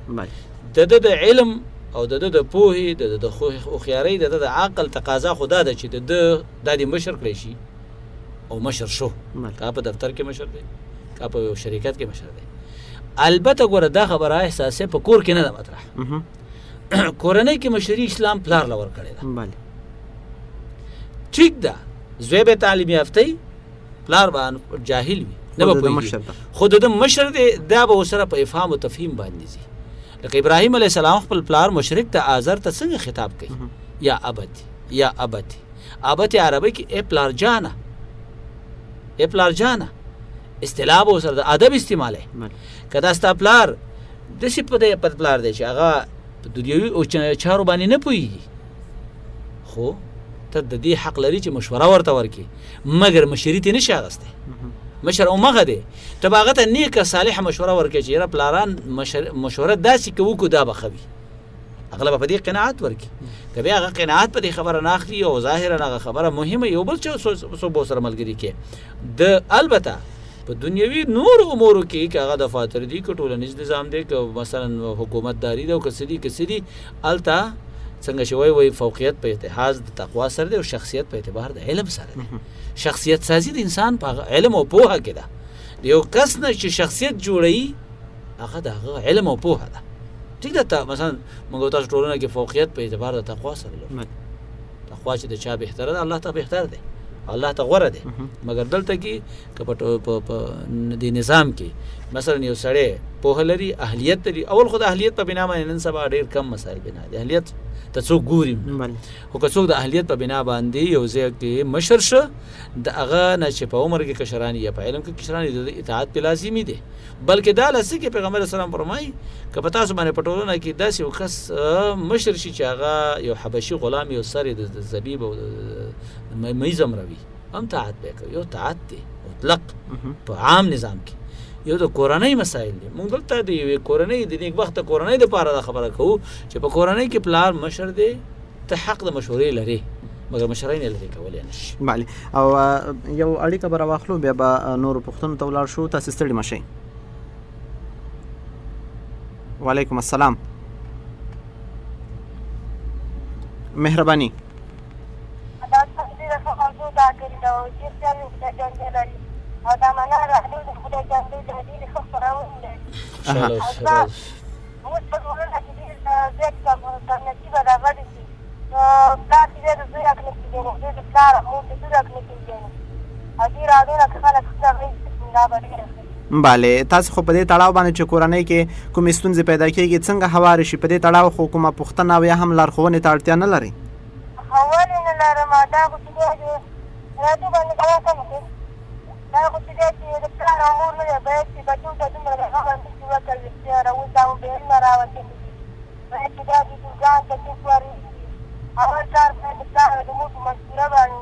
د ده د علم او د ده د پوهې د ده د هوښیارۍ د ده د عقل تقاضا خو دا ده چې د ده دا دې مشر کړی شي او مشر شو، که په دفتر کې مشر دی که په شرکت کې مشر دی. البته ګوره دا خبره احساسیه په کور کې نه ده مطرح. کورنۍ کې مشري اسلام پلار له ورکړې ده. ټیک ده زوی به تعلیم یافته وي، پلار به جاهل وي، نه به پوهېږي، خو د ده مشر دی دا به ورسره په افهام و تفهیم باندې ځي. لکه ابراهیم علیه السلام خپل پلار مشرک ته آزر ته څنګه خطاب کوي؟ یا ابتی یا ابتی. ابتی عربی کې ای پلار جانه، ای پلار جانه اصطلاح به ورسره د ادب استعمالی. که دا ستا پلار داسې په پلار دی چې هغه په دنیوي چارو باندې نه پوهېږي، خو ته د دې حق لري چې مشوره ورته ورکړي، مګر مشري ترې نشي اخیستی. مشر همغه دی، ته به هغه ته نیکه صالحه مشوره ورکړې چې یاره پلاران مشوره داسې که وکړو دا به ښه وي، هغه به په دې قناعت ورکړي. که بیا هغه قناعت په دې خبره نه اخلي او ظاهرا هغه خبره مهمه یو بل څوک به ورسره ملګري کې د البته په دنیوي نور امورو کې که هغه دفاتر دي که ټولنیز نظام دی که مثلا حکومتداري ده او که څه دي هلته څنګه چې وایي فوقیت په اتحاز د تقوا سره دی او شخصیت په اعتبار د علم سره دی. شخصیت سازي د انسان په علم او پوهه کې ده. د یو کس نه چې شخصیت جوړوي هغه د هغه علم او پوهه ده. ټیک ده، مثلا موږ تاسو ټولنه کې فوقیت په اعتبار د تقوا سره لرو. تقوا چې د چا بهتره ده الله ته بهتر دی، الله ته غوره دی. مګر دلته کې که په دې نظام کې مثلا یو سړی پوهه لري، اهلیت لري، اول خو د اهلیت په بنا باندې نن سبا ډېر کم مسایل بنا دي. اهلیت ته څوک ګوري، خو که څوک د اهلیت په بنا باندې یو ځای کې مشر شه، د هغه نه چې په عمر کې کشران یا په علم کې کشران د اطاعت پې لازمي دی. بلکې دا لاسه کې پیغمبر اسلام فرمایي که په تاسو باندې په ټولنه کې داسې یو کس مشر شي چې هغه یو حبشي غلام یو سر د زبیب او میز امروي هم طاعت به کوي. یو طاعت دی مطلق په عام نظام کې. یو د کورنۍ مسایل دي. موږ دلته د یوې کورنۍ د نیکبخته کورنۍ دپاره دا خبره کوو چې په کورنۍ کې پلار مشر دی، ته حق د مشورې لرې، مګر مشرۍ نه لرې کولی نه شي. بله، او یو اړیکه به راواخلو بیا به نورو پوښتنو ته ولاړ شو. تاسې ستړي مه شئ. وعلیکم السلام. مهرباني. دا معنا راځي د خدای جانبي د دې خبرونه ده. اوس په ټولنه کې د زیات کم نصیب راغلی دي. دا چې د زوی اخلي کېږي، د پلار مو د زوی اخلي کېږي. ا دې راځي نه خلک څنګه دا باندې. بله، تاسو خو په دې تړاو باندې چې کورنۍ کې کومې ستونزې پیدا کېږي څنګه هوارې شي، په دې تړاو خو کومه پوښتنه او یا هم لارښوونې ته اړتیا نه لري؟ هوارې نه لرم، دا خو چې راځي باندې کوم دا خو چې د پلار امور نه دی، باید چې بچو ته دومره د هغه باندې چې وکړي چې راوځي دا بهرونه راوځي، باید چې دا د ځان ته څوک وري اول کار باید د پلار د مور په مشوره باندې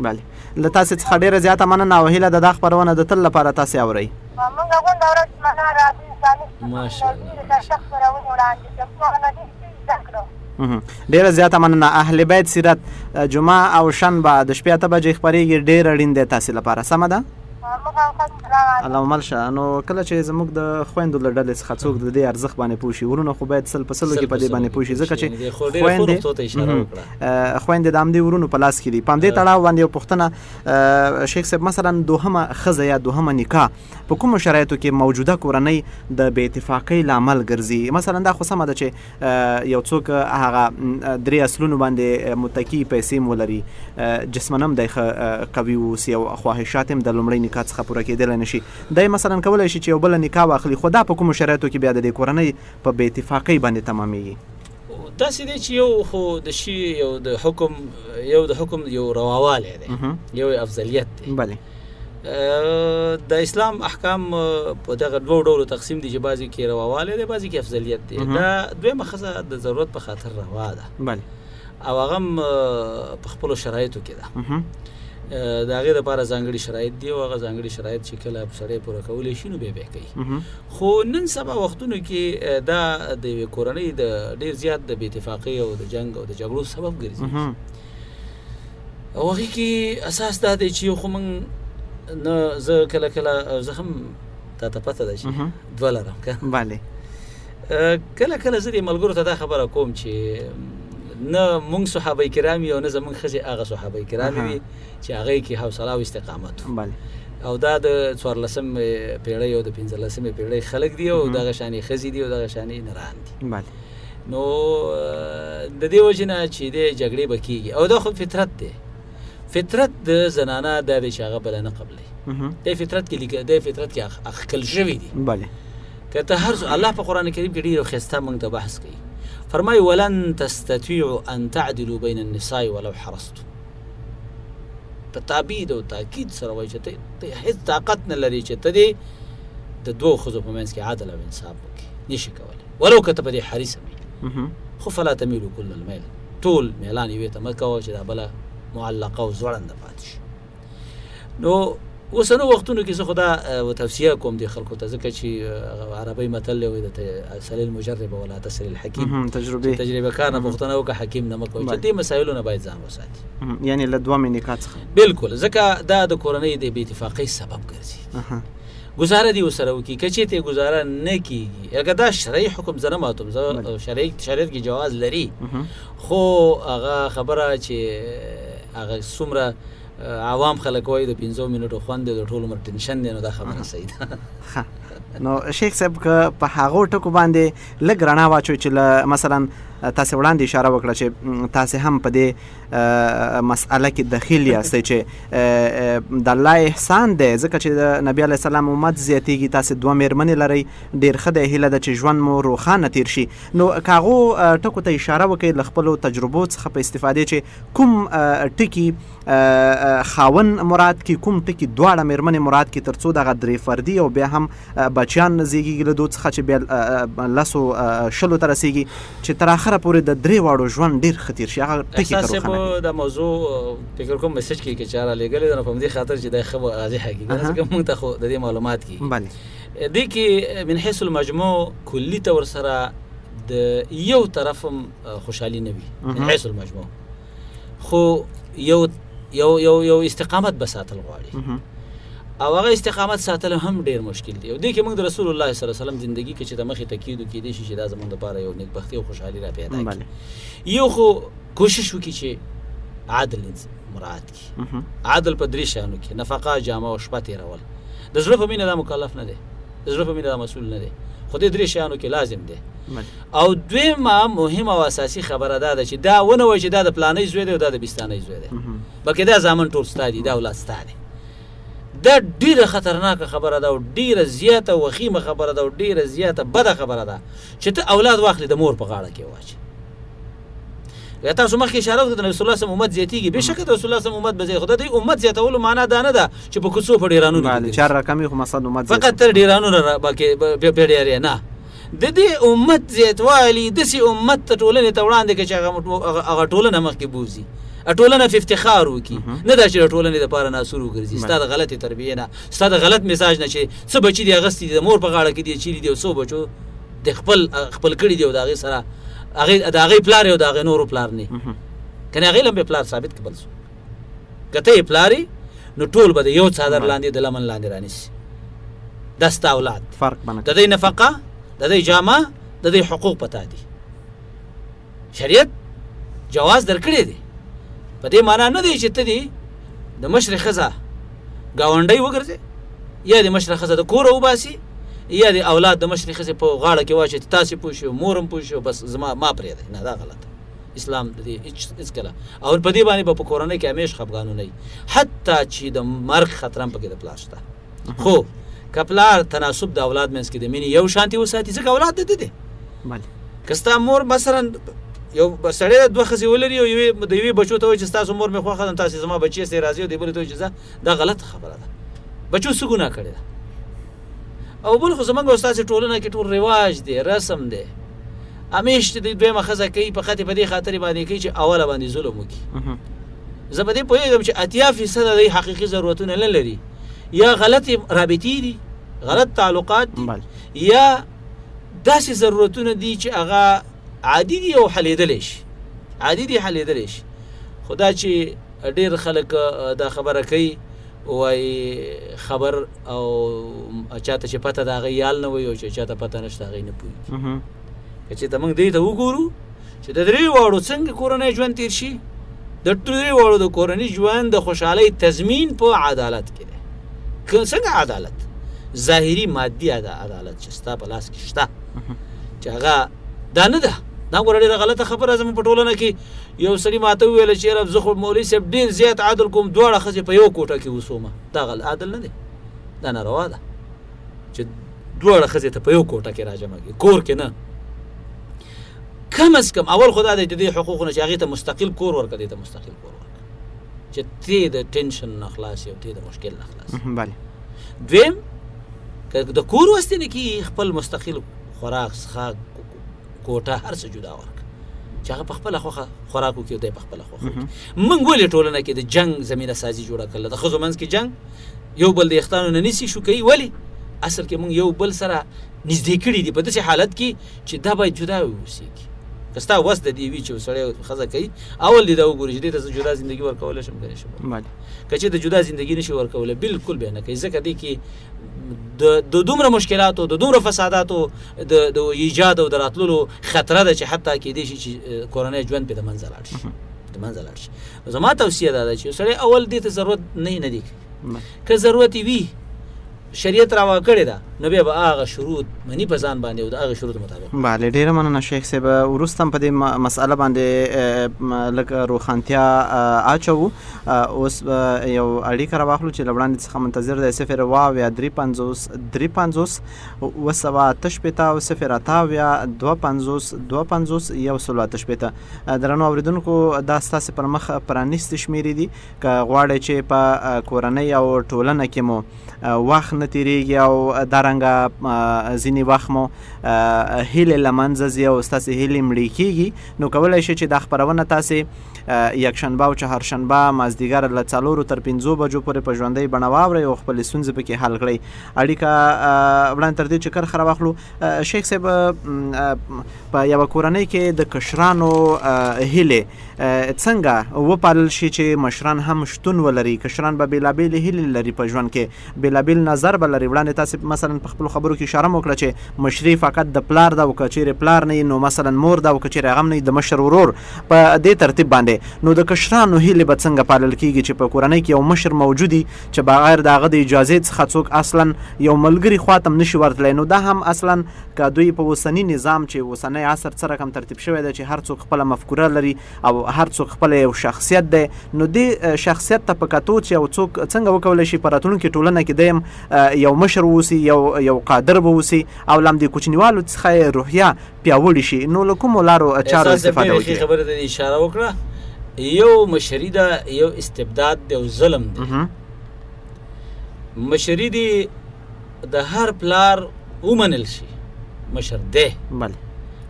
بله، له تاسې څخه ډېره زیاته مننه او هیله ده دا خپرونه د تل لپاره تاسې اورئ. موږ غونډه ورځ معنا راځي ماشاءالله خپرونې وړاندې کړو. ډیره زیاته مننه. اهل بیت سیرت جمعه او شنبه د شپې 8 بجې خپرېږي، ډېر اړین دی تاسې لپاره. سمه ده؟ اللهم الشه. نو کله چې زموږ د خویندو له ډلې څخه څوک د دې ارزښت باندې پوه شي، ورونه خو باید سل په سلو کې په دې باندې پوه شي، ځکه چې خویندې د همدې ورونو په لاس کې دي. په همدې تړاو باندې یو پوښتنه شیخ صاحب، مثلا دوهمه ښځه یا دوهمه نکاح په کومو شرایطو کې موجوده کورنۍ د بې اتفاقۍ لامل ګرځي؟ مثلا دا خو سمه ده چې یو څوک هغه 3 اصلونو باندې متکی پیسې ولري، جسمنم دی قوي اوسي او خواهشات هم د لومړۍ نکاح څخه څخه پوره کېدلی نه شي دی مثلا کولی شي چې یو بله نکاح واخلي خو دا په کومو شرایطو کې بیا د دې کورنۍ په بې اتفاقۍ باندې تمامیږي داسې دی چې یو خو د شي یو د حکم یو رواوالی دی یو افضلیت دی بله د اسلام احکام په دغه دوو ډولو تقسیم دي چې بعضې کې رواوالی دی بعضې کې افضلیت دی دا دویمه ښځه د ضرورت په خاطر روا ده بله او هغه هم په خپلو شرایطو کې ده د هغې دپاره ځانګړي شرایط دي او هغه ځانګړي شرایط چې کله سړی پوره کولی شي نو بیا کوي خو نن سبا وختونو کې دا د یوې کورنۍ د ډېر زیات د بې اتفاقۍ او د جنګ او د جګړو سبب ګرځي او هغې کې اساس دا دی چې خو موږ نه زه کله زه هم تا ته پته ده چې دوه لرم که بله کله زه دې ملګرو ته دا خبره کوم چې نه موږ صحابه کرام یو نه زموږ ښځې هغه صحابه کرام وي چې هغې کې حوصله او استقامت او دا د 14 پیړۍ او د 15 پیړۍ خلک دي او دغه شانې ښځې دي او دغه شانې نران دي نو د دې وجې نه چې دې جګړې به کېږي او دا خو فطرت دی فطرت د زنانه دا دی چې هغه بله نه قبلوي دی فطرت کې اخکل شوي دي که ته هر الله په قرآن کریم کې ډېر ښایسته موږ ته بحث کوي فرمای ولن تستطيعوا ان تعدلوا بين النساء ولو حرصتم په تعبید او تاکید سره وایي چې ته هیڅ طاقت نه لري چې ته دې د دوو ښځو په منځ کې عدل او انصاف وکړي نشي کولی ولو که ته په دې حریصه وي خو فلا تمیلو کل المیل ټول میلان یوې ته مه کوه چې دا بله معلقه او ځوړنده پاتې شي نو اوسنو وختونو کې زه خو دا توصیه کوم دې خلکو ته ځکه چې عربی متل دی وایي د سل المجرب ولا تسل الحکیم تجربه کار نه پوښتنه وکړه حکیم نه مه کوئ چې دې مسایلو نه باید ځان وساتي یعنې له دوه نکاح څخه بلکل ځکه دا د کورنۍ د بې اتفاقۍ سبب ګرځي گزاره دې ورسره وکړي که چېرته یې گزاره نه کېږي اګه دا شرعي حکم زه نه ماتوم زه شریعت کې جواز لري خو هغه خبره چې هغه څومره عوام خلک وایي د 15 منټو خوند دی د ټول عمر ټینشن دی نو دا خبره صحیح ده نو شیخ صاحب که په هغو ټکو باندې لږ رڼا واچوي چې مثلا تاسې وړاندې اشاره وکړه چې تاسې هم په دې مسئله کې دخیل یاستئ چې د الله احسان دی ځکه چې د نبي علیه السلام امت زیاتېږي تاسې 2 مېرمنې لرئ ډېر ښه دی هیله ده چې ژوند مو روښانه تیر شي نو که هغو ټکو ته اشاره وکړئ له خپلو تجربو څخه په استفادې چې کوم ټکي خاون مراد کی کوم ټکي دواړه مېرمنې مراد کی تر څو دغه درې فردي او بیا هم بچیان زیږیږي له دوی څخه چې بیا 10 ته رسیږي چې تر اخره پورې د درې واړو ژوند ډېر ښه تیر شي هغه ټکي ته روښانه دا موضوع فکر کوم میسج کې چې چا رالیږلی ده نو په همدې خاطر چې دا ښه واضحه کېږي ځکه موږ ته خو د دې معلومات کېږي دې کې من حیث المجموع کلي ته ورسره د یو طرف هم خوشحالي نه وي من حیث المجموع خو یو استقامت به ساتل غواړي او هغه استقامت ساتل هم ډیر مشکل دی او دې کې موږ د رسول الله صلی الله علیه وسلم زندگی کې چې د مخې تاکید وکړي دي چې دا زموږ لپاره یو نیکبختي او خوشحالي را پیدا کړي یو خو کوشش وکړي چې عادل مراد کړي عادل په درې شیانو کې نفقه جامه او شپه تېرول د زړه په مینه دا مکلف نه دی د زړه په مینه دا مسؤل نه دی خو دې درې شیانو کې لازم دی او دویمه مهمه او اساسي خبره دا ده چې دا ونه وایي چې دا د پلانۍ زوی دی او دا د بستانۍ زوی دی بلکې دا زامن ټول ستا دي دا اولاد ستا دی دا ډیره خطرناکه خبره ده او ډیره زیاته وخیمه خبره ده او ډیره زیاته بده خبره ده چې ته اولاد واخلې د مور په غاړه کې واچي یا تاسو مخکې اشاره وکړه د نبي صلی الله علیه وسلم امت زیاتېږي بېشکه د رسول الله صلی الله علیه وسلم امت به زیات خو د دې امت زیاتولو معنا دا نه ده چې په کوڅو په ډیرانونو کې 4 رقمي خو مقصد امت فقط تر ډیرانونو په ډیرې نه د دې امت زیاتوالی داسې امت ته ټولنې ته وړاندې کړي چې هغه ټولنه مخکې بوځي ټولنه په افتخار وکړي نه دا چې د ټولنې دپاره ناسور وګرځي ستا د غلطې تربیې نه ستا د غلط مساج نه چې څه بچي دي اغستي دي د مور په غاړه کې دي چیرې دي او څو بچو د خپل کړي دي او د هغې سره د هغې پلار او د هغې نورو پلار نه که نه هغې له هم پلار ثابت کړبل شو که ته یې پلار نو ټول به د یو څادر لاندې د لمن لاندې رانیسي دا ستا اولاد د دوی نفقه د دوی جامه د دوی حقوق پتا دي شریعت جواز درکړی دی په دې معنا نه دی چې ته دې د مشرې ښځه ګاونډی وګرځې یا د مشرې ښځه د کوره وباسي یا د اولاد د مشرې ښځې په غاړه کې واچوي تاسې پوه شو مور هم پوه شو بس زما ما پرېږدئ نه دا غلطه اسلام د دې هېڅکله او په دې باندې به په کورنۍ کې همیش خفګانونه وي حتی چې د مرګ خطره هم پکې د پلار شته خو کپلار تناسب د اولاد منځ کې د مینې یو شانتي وساتي ځکه اولاد د دې بله کستا مور مثلا یو سړی دوه ښځې ولري او د یوې بچو ته وایي چې ستاسو مور مې خوښه ده تاسې زما بچی سې راځي او د بلې ته وایي چې ځه دا غلطه خبره ده بچو څه ګناه کړې ده او بل خو زمونږ او ستاسې ټولنه کې ټول رواج دی رسم دی همیش د دویمه ښځه کوي په خاطر په دې خاطرې باندې کوي چې اوله باندې ظلم وکړي زه په دې پوهېږم چې 80% د حقیقي ضرورتونه نه لري یا غلطې رابطې دي غلط تعلقات دي یا داسې ضرورتونه دي چې هغه عادي دي او حلېدلی شي عادي دي حلېدلی شي خو دا چې ډېر خلک دا خبره کوي وایي خبر او چاته چې پته د هغه یال نه وي او چې چاته پته نشته هغې نه پوهېږي که چې ته موږ دې ته وګورو چې د درې واړو څنګه کورنی ژوند تېر شي د درې واړو د کورني ژوند د خوشحالۍ تضمین په عدالت کې دی څنګه عدالت ظاهري مادي عدالت چې ستا په لاس کې شته چې هغه دا نه ده دا ګوره ډېره غلطه خبره زموږ په ټولنه کې یو سړي ماته وویله چې یاره زه خو مولوي صاحب ډېر زیات عدل کوم دواړه ښځې په یو کوټه کې اوسومه دا عدل نه دی دا ناروا ده چې دواړه ښځې ته په یو کوټه کې راجمع کړي کور کې نه کم از کم اول خو دا دی د دې حقوقو نه چې هغې ته مستقل کور ورکړه دې ته مستقل کور ورکړه چې تی د ټینشن نه خلاص او تی د مشکل نه خلاص بله دویم که د کور وستې نه کي خپل مستقل خوراک څښاک کوټه هر څه جدا ورکړه چې هغه په خپله خوښه خوراک وکړي او دی په خپله خوښه وکړي موږ ولې ټولنه کې د جنګ زمینه سازي جوړه کړله د ښځو منځ کې جنګ یو بل د یخښانو نه نیسي شو کوي ولې اصل کې موږ یو بل سره نږدې کړي دي په داسې حالت کې چې دا باید جدا واوسېږي که ستا وس د دې وي چې سړی ښځه کوي اول دې دا وګوري چې دې ته زه جدا زندګي ورکولی شم که نه شم که چې د جدا زندګي نشي ورکولی بالکل به نه کوي ځکه دې کې د دومره مشکلاتو د دومره فساداتو د ایجاد او د راتللو خطره ده چې حتی کېدی شي چې کورنی ژوند پرې د منځه لاړ شي د منځه لاړ شي زما توصیه دا ده چې سړی اول دې ته ضرورت نه دی که ضرورت یې وي شریعت راوا کړې ده نو بیا به هغه شروط مني په ځان باندې او د هغه شروط مطابق بله ډېره مننه شیخ صاحب وروسته هم په دې مسأله باندې لږ روښانتیا اچوو اوس یو اړیکه راواخلو چې له وړاندې څخه منتظر دی 0 او 0 درنو اورېدونکو دا ستاسې پر مخ پرانیستې شمېرې دي که غواړئ چې په کورنۍ او ټولنه کې مو وخت نه تېرېږي او دارنګه ځینې وخت مو هیلې له منځه ځي او ستاسې هیلې مړې کېږي نو کولی شئ چې دا خپرونه تاسې یکشنبه او چهارشنبه مازدیګر له 4 تر 5 بجو پورې په ژوندۍ بڼه واورئ او خپلې ستونزې پکې حل کړئ اړیکه وړاندې تر دې چې کرښه راواخلو شیخ صاحب په یوه کورنۍ کې د کشرانو هیلې څنګه وپالل شي چې مشران هم شتون ولري کشران به بېلابېلې هیلې لري په ژوند کې بېلابېل نظر به لري وړاندې تاسې مثلا په خپلو خبرو کې اشاره مو وکړه چې مشري فقط د پلار ده او که چیرې پلار نه نو مثلا مور ده او که چیرې هغه هم نه د مشر ورور په دې ترتیب باندې نو د کشرانو هیلې به څنګه پالل کېږي چې په کورنۍ کې یو مشر موجود وي چې بغیر د هغه د اجازې څخه څوک اصلا یو ملګري خواته هم نشي ورتلی نو دا هم اصلا که دوی په اوسني نظام چې اوسنی عصر څه رقم ترتیب شوی دی چې هر څوک خپله مفکوره لري او هر څوک خپله یو شخصیت دی نو دې شخصیت ته په کتو چې یو څوک څنګه وکولی شي په راتلونکي ټولنه کې دی هم یو مشر واوسي یو قادر به واوسي او له همدې کوچنیوالو څخه یې روحیه پیاوړې شي نو له کومو لارو چارو استفاده وکړي خبره ته اشاره وکړه یو مشري ده یو استبداد دی او ظلم دی مشري دی د هر پلار ومنل شي مشر دی بله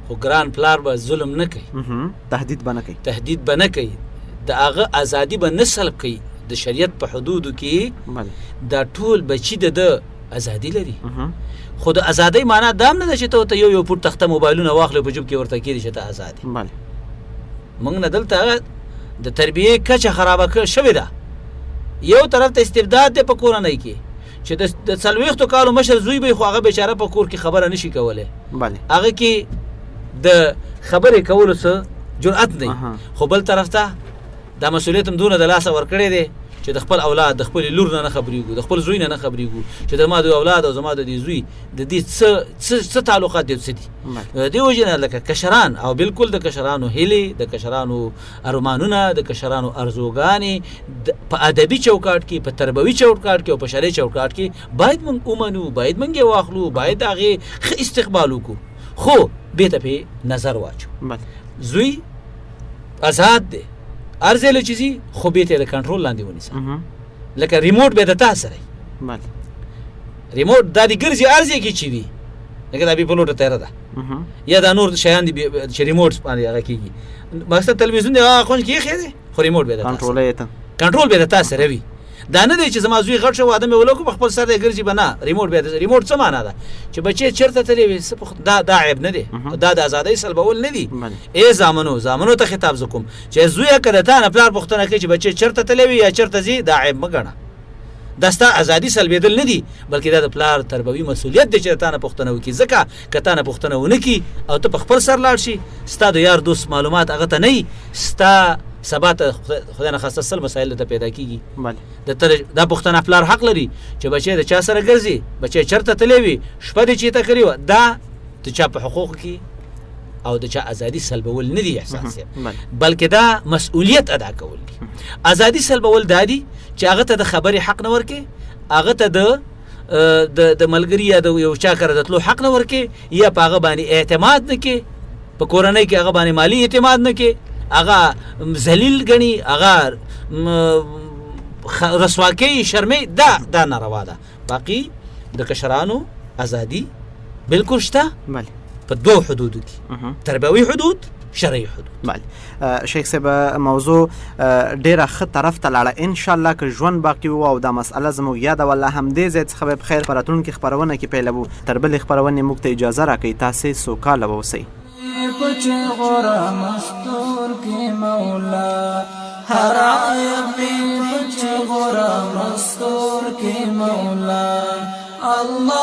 خو ګران پلار به ظلم نه کوي تهدید به نه کوي د هغه ازادي به نه سلب کوي د شریعت په حدودو کې دا ټول بچي د ازادي لري خو د ازادۍ معنا دا هم نه ده چې ته یو پټ تخته موبایلونه واخلې په جوب کې ورته کېدي چې ته ازاد یې موږ نه دلته د تربیې کچه خرابه شوې ده یو طرف ته استبداد دی په کورنۍ کې چې د 40 کالو مشر زوی به خو هغه بیچاره په کور کې خبره نشي کولی هغه کې د خبرې کولو څه جرأت دی خو بل طرف ته دا مسؤلیت هم دونه د لاسه ورکړی دی چې د خپل اولاد د خپل لور نه خبرېږو د خپل زوی نه خبرېږو چې د ما د اولاد او زما د زوی د دې څه تعلقات دي څه دي د وجه نه لکه کشران او بالکل د کشرانو هیلې د کشرانو ارمانونه د کشرانو ارزوګانې په ادبي چوکاټ کې په تربوي چوکاټ کې او په شرعي چوکاټ کې باید موږ ومنو باید موږ یې واخلو باید هغې ښه استقبال وکړو خو بې ته پې نظر واچو زوی آزاد دی هر ځای له چې ځي خو بې ته یې د کنټرول لاندې ونیسه لکه ریموټ به د تا سره ریموټ دا دې ګرځي هر ځای کې چې وي لکه دا بې پلوټه تیاره ده یا دا نور شیان دي چې ریموټ باندې هغه کېږي مثلا تلویزیون دی هغه خونج کې ایښی دی خو ریموټ به د کنټرول به د تا سره وي دا نه دی چې زما زوی غټ شو واده مې ولکو په خپل سر دی ګرځي به نه ریموټ څه معنا ده چې بچی چېرته تللی وي دا عیب نه دی دا د ازادۍ سلبول نه دي ای زامنو ته خطاب زه کوم چې زویه که د تا نه پلار پوښتنه کوي چې بچی چېرته تللی وي یا چېرته ځي دا عیب مه ګڼه دا ستا ازادي سلبېدل نه دي بلکې دا د پلار تربوي مسؤلیت دی چې د تا نه پوښتنه وکړي ځکه که تا نه پوښتنه ونه کړي او ته په خپل سر لاړ شي ستا د یار دوست معلومات هغه ته نه وي ستا سبا ته خدای نخواسته سل مسایل ته پیدا کېږي دا پوښتنه پلار حق لري چې بچی د چا سره ګرځي بچی چېرته تللی وي شپه دې چېرته کړې وه دا د چا په حقوقو کې او د چا ازادي سلبول نه دي احساس بلکې دا مسؤلیت ادا کول دي ازادي سلبول دا دي چې هغه ته د خبرې حق نه ورکې هغه ته د ملګري یا د یو چا کره د تلو حق نه ورکې یا په هغه باندې اعتماد نه کې په کورنۍ کې هغه باندې مالي اعتماد نه کې هغه ذلیل ګڼي هغه رسوا کوي شرمې دا ناروا ده باقي د کشرانو ازادي بالکل شته په دوه حدودو کې تربوي حدود شرعي حدود شیخ صاحب موضوع ډیره ښه طرف ته لاړه ان شاء الله که ژوند باقي و او دا مسأله زموږ یاده والله همدې ځای څخه به بخیر په راتلونکي خپرونه کې پیلوو تر بلې خپرونې موږ ته اجازه راکوئ تاسې سوکاله واوسئ پچه غورا مستور کی مولا ہر عیب میں پچه غورا مستور کی مولا اللہ